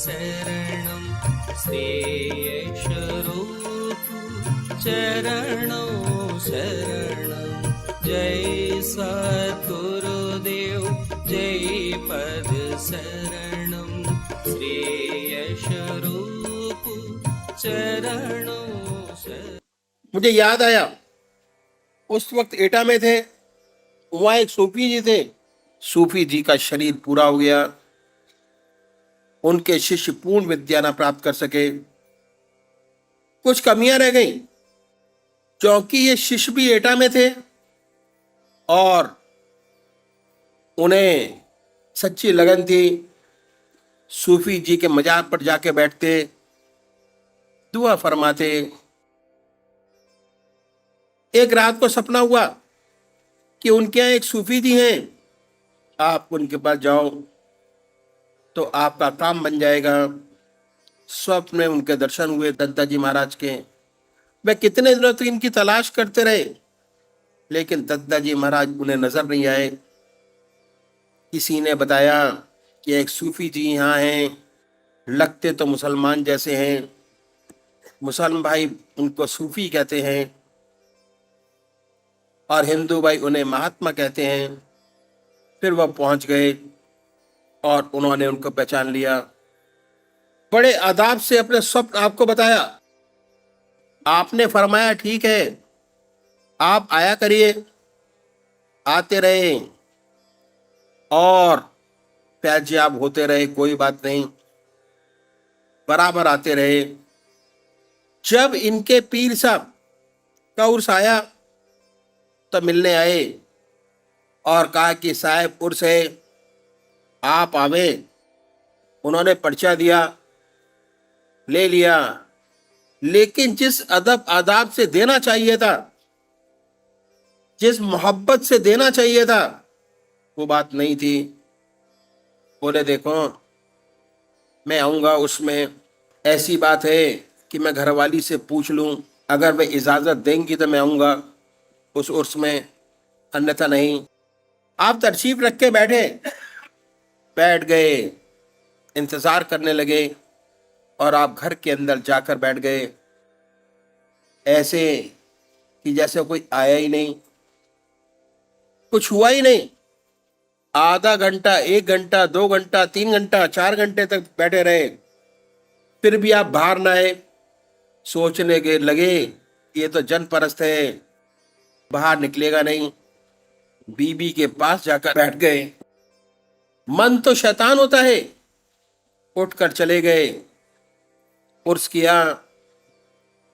शरणं श्रेयस्वरूप चरणों शरणं। जय सद्गुरुदेव जय पद शरणं श्रेयस्वरूप चरणों शरणं। मुझे याद आया, उस वक्त एटा में थे, वहाँ एक सूफी जी थे। सूफी जी का शरीर पूरा हो गया, उनके शिष्य पूर्ण विद्या न प्राप्त कर सके, कुछ कमियां रह गई। क्योंकि ये शिष्य भी एटा में थे और उन्हें सच्ची लगन थी, सूफी जी के मजार पर जाके बैठते, दुआ फरमाते। एक रात को सपना हुआ कि उनके यहाँ एक सूफी जी हैं, आप उनके पास जाओ तो आपका काम बन जाएगा। स्वप्न में उनके दर्शन हुए दत्ता जी महाराज के। वे कितने दिनों तक इनकी तलाश करते रहे, लेकिन दत्ता जी महाराज उन्हें नजर नहीं आए। किसी ने बताया कि एक सूफी जी यहाँ हैं, लगते तो मुसलमान जैसे हैं, मुसलमान भाई उनको सूफी कहते हैं और हिंदू भाई उन्हें महात्मा कहते हैं। फिर वह पहुंच गए और उन्होंने उनको पहचान लिया। बड़े आदाब से अपने स्वप्न आपको बताया। आपने फरमाया ठीक है, आप आया करिए। आते रहे और फैज़याब होते रहे, कोई बात नहीं, बराबर आते रहे। जब इनके पीर साहब का उर्स आया तो मिलने आए और कहा कि साहब उर्स है, आप आवे। उन्होंने पर्चा दिया, ले लिया, लेकिन जिस अदब आदाब से देना चाहिए था, जिस मोहब्बत से देना चाहिए था, वो बात नहीं थी। बोले देखो मैं आऊँगा, उसमें ऐसी बात है कि मैं घरवाली से पूछ लूँ, अगर वे इजाज़त देंगी तो मैं आऊँगा उस उर्स में, अन्यथा नहीं। आप तशरीफ रख के बैठ गए, इंतज़ार करने लगे और आप घर के अंदर जाकर बैठ गए, ऐसे कि जैसे कोई आया ही नहीं, कुछ हुआ ही नहीं। आधा घंटा, 1 घंटा, 2 घंटा, 3 घंटा, 4 घंटे तक बैठे रहे, फिर भी आप बाहर ना आए। सोचने के लगे ये तो जन परस्त है, बाहर निकलेगा नहीं। बीबी के पास जाकर बैठ गए। मन तो शैतान होता है, उठकर चले गए। उर्स किया,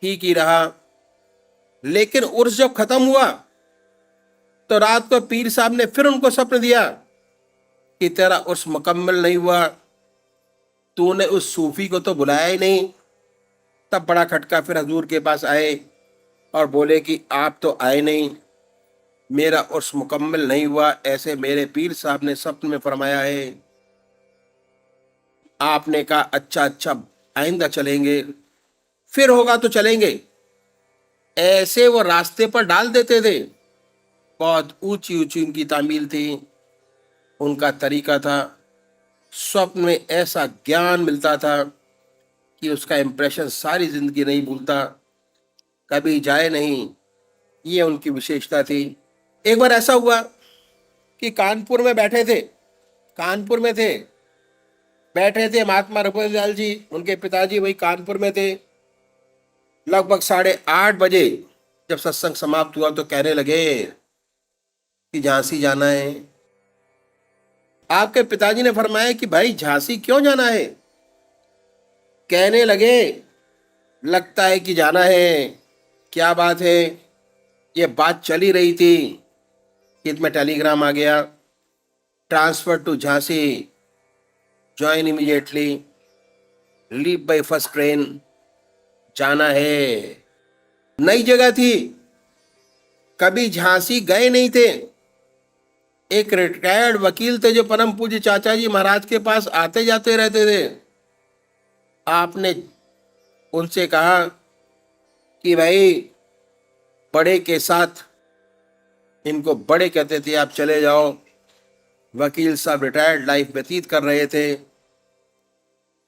ठीक ही रहा। लेकिन उर्स जब खत्म हुआ तो रात को पीर साहब ने फिर उनको स्वप्न दिया कि तेरा उर्स मुकम्मल नहीं हुआ, तूने उस सूफी को तो बुलाया ही नहीं। तब बड़ा खटका। फिर हजूर के पास आए और बोले कि आप तो आए नहीं, मेरा उर्स मुकम्मल नहीं हुआ, ऐसे मेरे पीर साहब ने स्वप्न में फरमाया है। आपने कहा अच्छा अच्छा, आइंदा चलेंगे, फिर होगा तो चलेंगे। ऐसे वो रास्ते पर डाल देते थे। बहुत ऊंची ऊंची उनकी तामील थी, उनका तरीका था। स्वप्न में ऐसा ज्ञान मिलता था कि उसका इम्प्रेशन सारी जिंदगी नहीं भूलता, कभी जाए नहीं। ये उनकी विशेषता थी। एक बार ऐसा हुआ कि कानपुर में बैठे थे, कानपुर में थे, बैठे थे महात्मा रघुपति लाल जी, उनके पिताजी वही कानपुर में थे। लगभग 8:30 बजे जब सत्संग समाप्त हुआ तो कहने लगे कि झांसी जाना है। आपके पिताजी ने फरमाया कि भाई झांसी क्यों जाना है? कहने लगे लगता है कि जाना है। क्या बात है? ये बात चली रही थी कि में टेलीग्राम आ गया, transfer to Jhansi, join immediately, leave by first train, जाना है। नई जगह थी, कभी झांसी गए नहीं थे। एक रिटायर्ड वकील थे जो परम पूज्य चाचा जी महाराज के पास आते जाते रहते थे। आपने उनसे कहा कि भाई बड़े के साथ, इनको बड़े कहते थे, आप चले जाओ। वकील साहब रिटायर्ड लाइफ व्यतीत कर रहे थे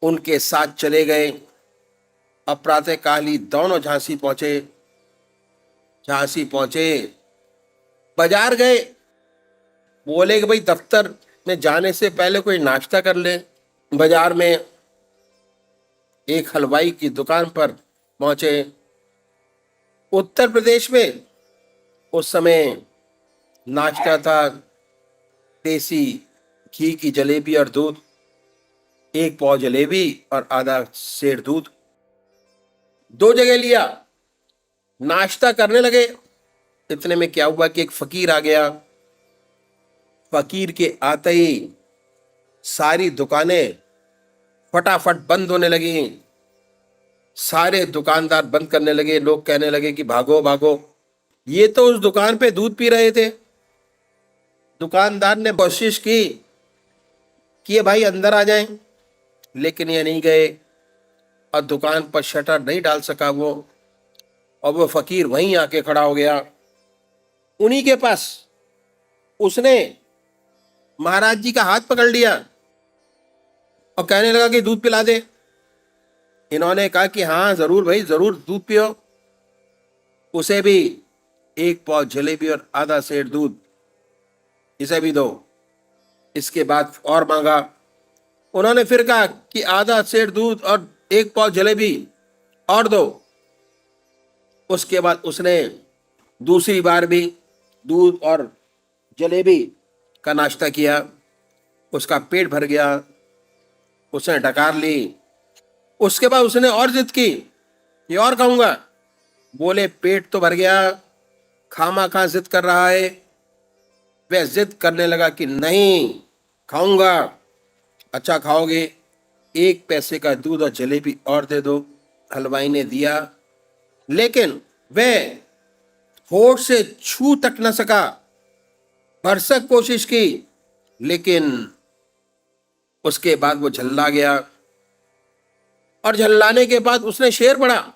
उनके साथ चले गए। अब प्रातःकाल ही दोनों झांसी पहुंचे। झांसी पहुंचे, बाजार गए, बोले कि भाई दफ्तर में जाने से पहले कोई नाश्ता कर ले। बाजार में एक हलवाई की दुकान पर पहुंचे। उत्तर प्रदेश में उस समय नाश्ता था देसी घी की जलेबी और दूध, एक पाव जलेबी और आधा सेर दूध। दो जगह लिया, नाश्ता करने लगे। इतने में क्या हुआ कि एक फकीर आ गया। फकीर के आते ही सारी दुकानें फटाफट बंद होने लगी। सारे दुकानदार बंद करने लगे। लोग कहने लगे कि भागो भागो। ये तो उस दुकान पे दूध पी रहे थे। दुकानदार ने कोशिश की कि ये भाई अंदर आ जाएं, लेकिन ये नहीं गए और दुकान पर शटर नहीं डाल सका वो। और वो फकीर वहीं आके खड़ा हो गया। उन्हीं के पास उसने महाराज जी का हाथ पकड़ लिया और कहने लगा कि दूध पिला दे। इन्होंने कहा कि हाँ जरूर भाई, जरूर दूध पियो। उसे भी एक पाव जलेबी और आधा सेर दूध, इसे भी दो। इसके बाद और मांगा। उन्होंने फिर कहा कि आधा सेर दूध और एक पाव जलेबी और दो। उसके बाद उसने दूसरी बार भी दूध और जलेबी का नाश्ता किया। उसका पेट भर गया, उसने डकार ली। उसके बाद उसने और जिद की कि और खाऊंगा। बोले पेट तो भर गया, खामा खा जिद कर रहा है। वह जिद करने लगा कि नहीं खाऊंगा। अच्छा खाओगे, एक पैसे का दूध और जलेबी और दे दो। हलवाई ने दिया, लेकिन वह होठ से छू तक न सका। भरसक कोशिश की, लेकिन उसके बाद वो झल्ला गया। और झल्लाने के बाद उसने शेर पढ़ा,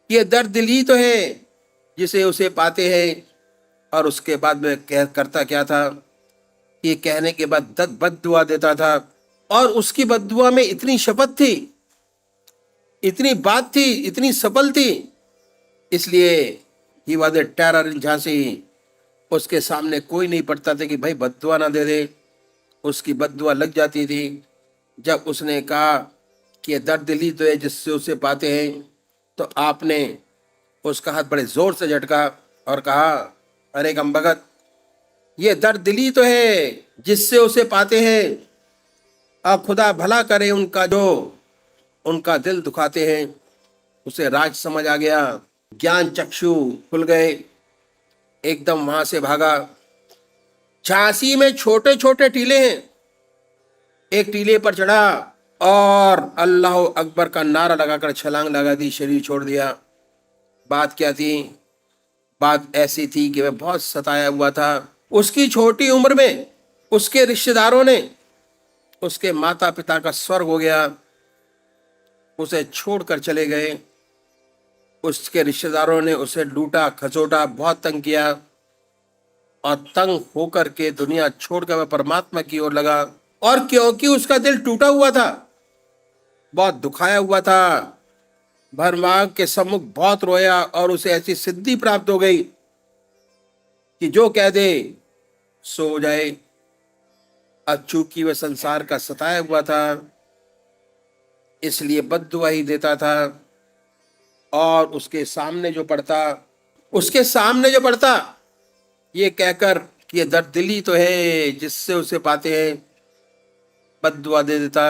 ये दर्द दिल ही तो है जिसे उसे पाते हैं। और उसके बाद में करता क्या था, ये कहने के बाद बद्दुआ देता था। और उसकी बद्दुआ में इतनी शपथ थी, इतनी बात थी, इतनी सफल थी, इसलिए ही वॉज ए टेरर इन झांसी। उसके सामने कोई नहीं पड़ता था कि भाई बद्दुआ ना दे दे। उसकी बद्दुआ लग जाती थी। जब उसने कहा कि ये दर्द दिल ही तो है जिससे उसे पाते हैं, तो आपने उसका हाथ बड़े जोर से झटका और कहा, अरे गम भगत, ये दर्द दिल ही तो है जिससे उसे पाते हैं। अब खुदा भला करे उनका जो उनका दिल दुखाते हैं। उसे राज समझ आ गया, ज्ञान चक्षु खुल गए। एकदम वहां से भागा। झांसी में छोटे छोटे टीले हैं। एक टीले पर चढ़ा और अल्लाह अकबर का नारा लगाकर छलांग लगा दी, शरीर छोड़ दिया। बात क्या थी? बात ऐसी थी कि वह बहुत सताया हुआ था। उसकी छोटी उम्र में उसके रिश्तेदारों ने, उसके माता पिता का स्वर्ग हो गया, उसे छोड़कर चले गए। उसके रिश्तेदारों ने उसे लूटा खसोटा, बहुत तंग किया। और तंग होकर के दुनिया छोड़कर वह परमात्मा की ओर लगा। और क्योंकि उसका दिल टूटा हुआ था, बहुत दुखाया हुआ था, भरमाग के सम्मुख बहुत रोया और उसे ऐसी सिद्धि प्राप्त हो गई कि जो कह दे सो हो जाए। अब चूंकि वह संसार का सताया हुआ था, इसलिए बद्दुआ ही देता था। और उसके सामने जो पड़ता ये कहकर कि ये दर्द दिल ही तो है जिससे उसे पाते हैं, बद्दुआ दे देता।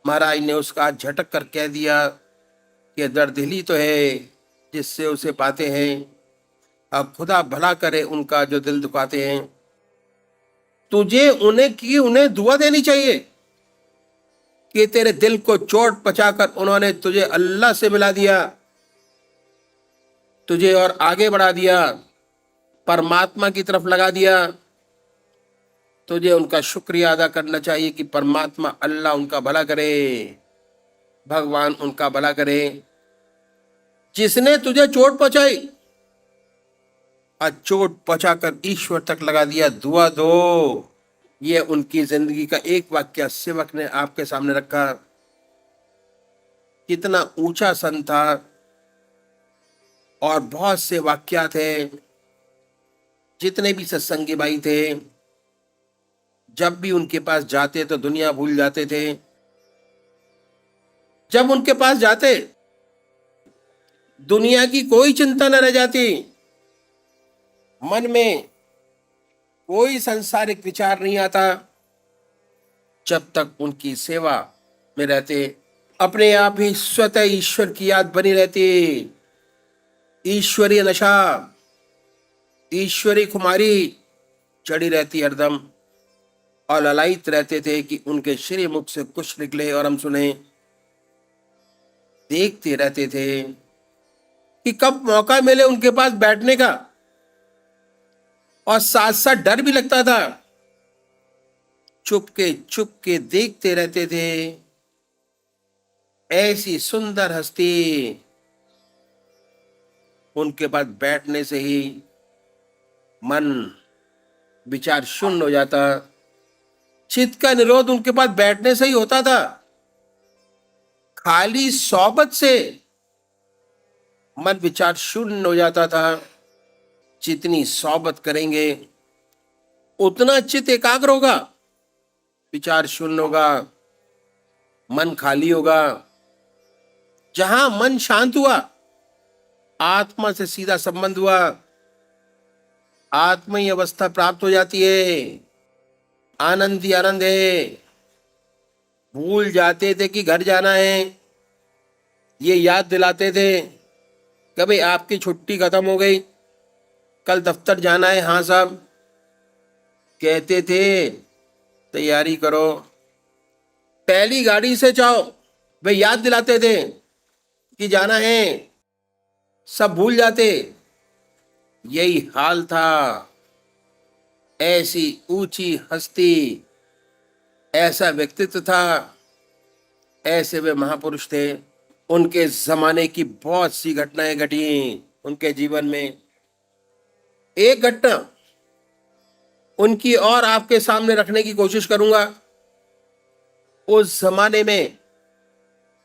महाराज ने उसका हाथ झटक कर कह दिया कि ये दर्द दिल ही तो है जिससे उसे पाते हैं। अब खुदा भला करे उनका जो दिल दुखाते हैं। तुझे उन्हें दुआ देनी चाहिए कि तेरे दिल को चोट पहुंचाकर उन्होंने तुझे अल्लाह से मिला दिया, तुझे और आगे बढ़ा दिया, परमात्मा की तरफ लगा दिया। तुझे उनका शुक्रिया अदा करना चाहिए कि परमात्मा अल्लाह उनका भला करे, भगवान उनका भला करे। जिसने तुझे चोट पहुंचाई, आज चोट पहुंचाकर ईश्वर तक लगा दिया, दुआ दो ये उनकी जिंदगी का एक वाक्य सेवक ने आपके सामने रखा। कितना ऊंचा संत था, और बहुत से वाक्य थे। जितने भी सत्संगी भाई थे, जब भी उनके पास जाते तो दुनिया भूल जाते थे। जब उनके पास जाते, दुनिया की कोई चिंता न रह जाती। मन में कोई सांसारिक विचार नहीं आता। जब तक उनकी सेवा में रहते, अपने आप ही स्वतः ईश्वर की याद बनी रहती। ईश्वरीय नशा, ईश्वरी खुमारी चढ़ी रहती हरदम, और ललायित रहते थे कि उनके श्री मुख से कुछ निकले और हम सुने। देखते रहते थे कि कब मौका मिले उनके पास बैठने का, और साथ साथ डर भी लगता था। चुप के देखते रहते थे। ऐसी सुंदर हस्ती, उनके पास बैठने से ही मन विचार शून्य हो जाता। चित्त का निरोध उनके पास बैठने से ही होता था। खाली सोबत से मन विचार शून्य हो जाता था। जितनी सोबत करेंगे उतना चित्त एकाग्र होगा, विचार शून्य होगा, मन खाली होगा। जहां मन शांत हुआ, आत्मा से सीधा संबंध हुआ, आत्मीय अवस्था प्राप्त हो जाती है। आनंद ही आनंद है। भूल जाते थे कि घर जाना है, ये याद दिलाते थे कभी आपकी छुट्टी खत्म हो गई, कल दफ्तर जाना है। हाँ साहब कहते थे, तैयारी करो, पहली गाड़ी से जाओ। वे याद दिलाते थे कि जाना है, सब भूल जाते। यही हाल था। ऐसी ऊंची हस्ती, ऐसा व्यक्तित्व था, ऐसे वे महापुरुष थे। उनके जमाने की बहुत सी घटनाएं घटी उनके जीवन में। एक घटना उनकी और आपके सामने रखने की कोशिश करूंगा। उस जमाने में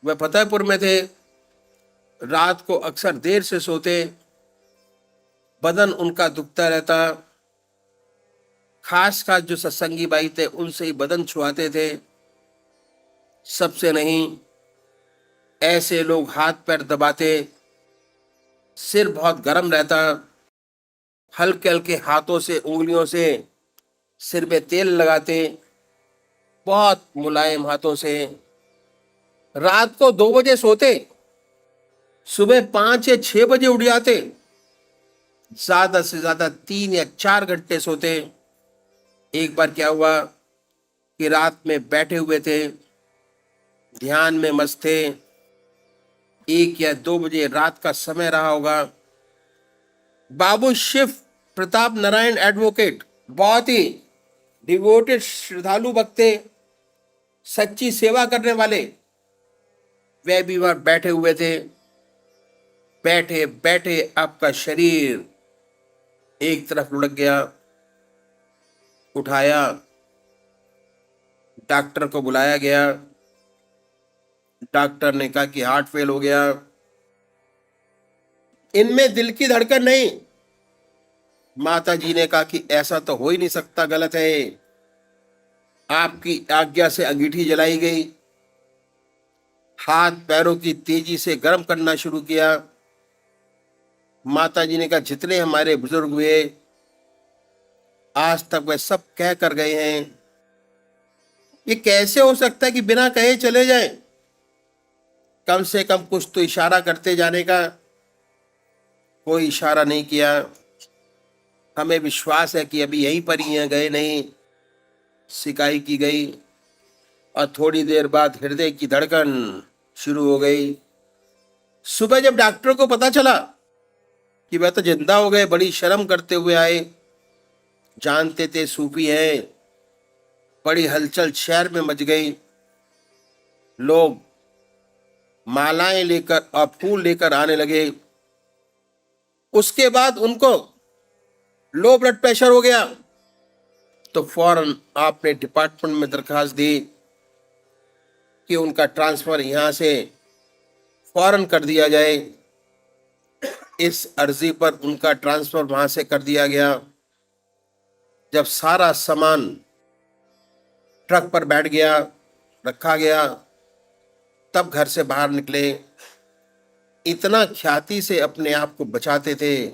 वे फतेहपुर में थे। रात को अक्सर देर से सोते, बदन उनका दुखता रहता। खास खास जो सत्संगी भाई थे उनसे ही बदन छुआते थे, सबसे नहीं। ऐसे लोग हाथ पैर दबाते, सिर बहुत गर्म रहता। हल्के हल्के हाथों से, उंगलियों से सिर पे तेल लगाते, बहुत मुलायम हाथों से। रात को 2 बजे सोते, सुबह 5 या 6 बजे उठ जाते। ज्यादा से ज्यादा 3 या 4 घंटे सोते। एक बार क्या हुआ कि रात में बैठे हुए थे, ध्यान में मस्त थे। 1 या 2 बजे रात का समय रहा होगा। बाबू शिव प्रताप नारायण एडवोकेट, बहुत ही डिवोटेड श्रद्धालु भक्त थे, सच्ची सेवा करने वाले। वे भी वहां बैठे हुए थे। बैठे बैठे आपका शरीर एक तरफ लुढ़क गया। उठाया, डॉक्टर को बुलाया गया। डॉक्टर ने कहा कि हार्ट फेल हो गया। इनमें दिल की धड़कन नहीं। माता जी ने कहा कि ऐसा तो हो ही नहीं सकता, गलत है। आपकी आज्ञा से अंगीठी जलाई गई। हाथ पैरों की तेजी से गर्म करना शुरू किया। माता जी ने कहा जितने हमारे बुजुर्ग हुए आज तक वे सब कह कर गए हैं, ये कैसे हो सकता है कि बिना कहे चले जाएं? कम से कम कुछ तो इशारा करते जाने का। कोई इशारा नहीं किया। हमें विश्वास है कि अभी यहीं पर ही हैं, गए नहीं। सिकाई की गई और थोड़ी देर बाद हृदय की धड़कन शुरू हो गई। सुबह जब डॉक्टर को पता चला कि वह तो जिंदा हो गए, बड़ी शर्म करते हुए आए। जानते थे सूफी हैं। बड़ी हलचल शहर में मच गई। लोग मालाएं लेकर और फूल लेकर आने लगे। उसके बाद उनको लो ब्लड प्रेशर हो गया। तो फौरन आपने डिपार्टमेंट में दरखास्त दी कि उनका ट्रांसफ़र यहाँ से फौरन कर दिया जाए। इस अर्जी पर उनका ट्रांसफ़र वहाँ से कर दिया गया। जब सारा सामान ट्रक पर बैठ गया, रखा गया, तब घर से बाहर निकले। इतना ख्याति से अपने आप को बचाते थे,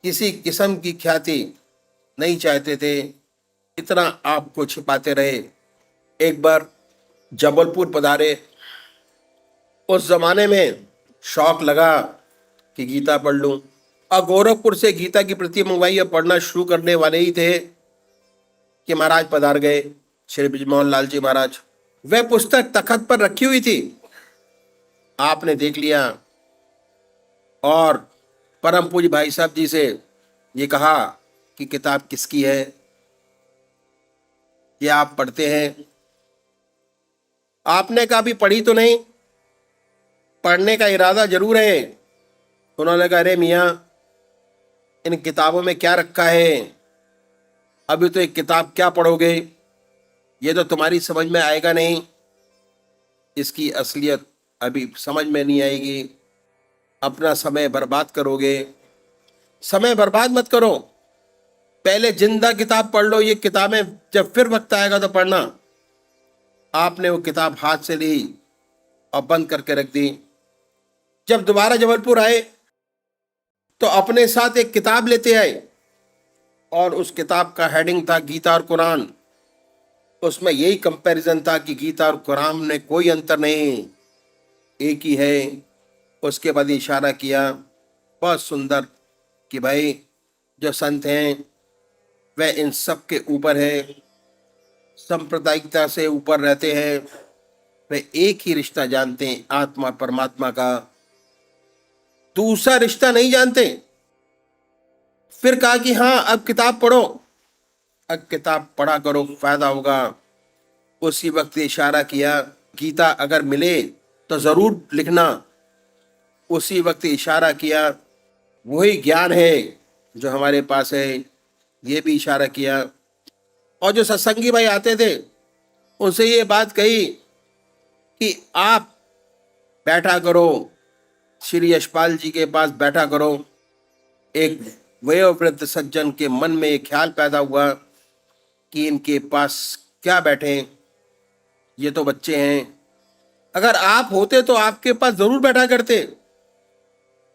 किसी किस्म की ख्याति नहीं चाहते थे, इतना आपको छिपाते रहे। एक बार जबलपुर पधारे। उस जमाने में शौक लगा कि गीता पढ़ लूं, और गोरखपुर से गीता की प्रति मंगवाई। अब पढ़ना शुरू करने वाले ही थे कि महाराज पधार गए, श्री बृजमोहन लाल जी महाराज। वह पुस्तक तख्त पर रखी हुई थी, आपने देख लिया और परम पूज्य भाई साहब जी से ये कहा कि किताब किसकी है, ये आप पढ़ते हैं? आपने कहा भी पढ़ी तो नहीं, पढ़ने का इरादा जरूर है। उन्होंने कहा अरे मियाँ, इन किताबों में क्या रखा है, अभी तो एक किताब क्या पढ़ोगे, ये तो तुम्हारी समझ में आएगा नहीं, इसकी असलियत अभी समझ में नहीं आएगी, अपना समय बर्बाद करोगे। समय बर्बाद मत करो, पहले जिंदा किताब पढ़ लो, ये किताबें जब फिर वक्त आएगा तो पढ़ना। आपने वो किताब हाथ से ली और बंद करके रख दी। जब दोबारा जबलपुर आए तो अपने साथ एक किताब लेते आए, और उस किताब का हेडिंग था गीता और कुरान। उसमें यही कंपैरिजन था कि गीता और कुरान में कोई अंतर नहीं, एक ही है। उसके बाद इशारा किया बहुत सुंदर कि भाई जो संत हैं वह इन सब के ऊपर है, सांप्रदायिकता से ऊपर रहते हैं, वे एक ही रिश्ता जानते हैं, आत्मा परमात्मा का, दूसरा रिश्ता नहीं जानते। फिर कहा कि हाँ अब किताब पढ़ो, अब किताब पढ़ा करो, फायदा होगा। उसी वक्त इशारा किया गीता अगर मिले तो जरूर लिखना। उसी वक्त इशारा किया वही ज्ञान है जो हमारे पास है, ये भी इशारा किया। और जो सत्संगी भाई आते थे उनसे ये बात कही कि आप बैठा करो, श्री यशपाल जी के पास बैठा करो। एक वयोवृद्ध सज्जन के मन में एक ख्याल पैदा हुआ कि इनके पास क्या बैठे, ये तो बच्चे हैं, अगर आप होते तो आपके पास जरूर बैठा करते।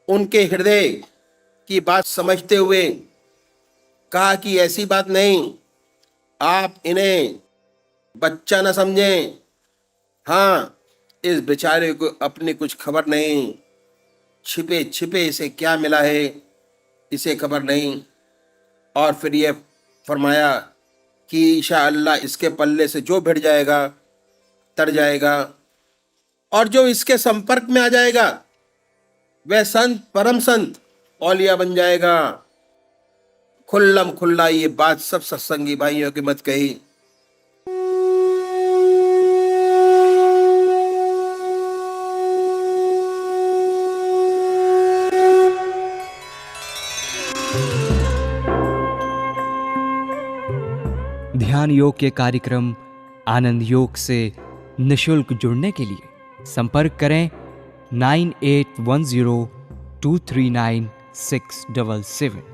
उनके हृदय की बात समझते हुए कहा कि ऐसी बात नहीं, आप इन्हें बच्चा न समझें। हाँ, इस बेचारे को अपनी कुछ खबर नहीं, छिपे छिपे इसे क्या मिला है इसे खबर नहीं। और फिर ये फरमाया कि इंशाअल्लाह इसके पल्ले से जो भिड़ जाएगा तर जाएगा, और जो इसके संपर्क में आ जाएगा वह संत, परम संत, औलिया बन जाएगा। खुल्लम खुल्ला ये बात सब सत्संगी भाइयों की मत कही। ध्यान योग के कार्यक्रम आनंद योग से निशुल्क जुड़ने के लिए संपर्क करें 9810239677।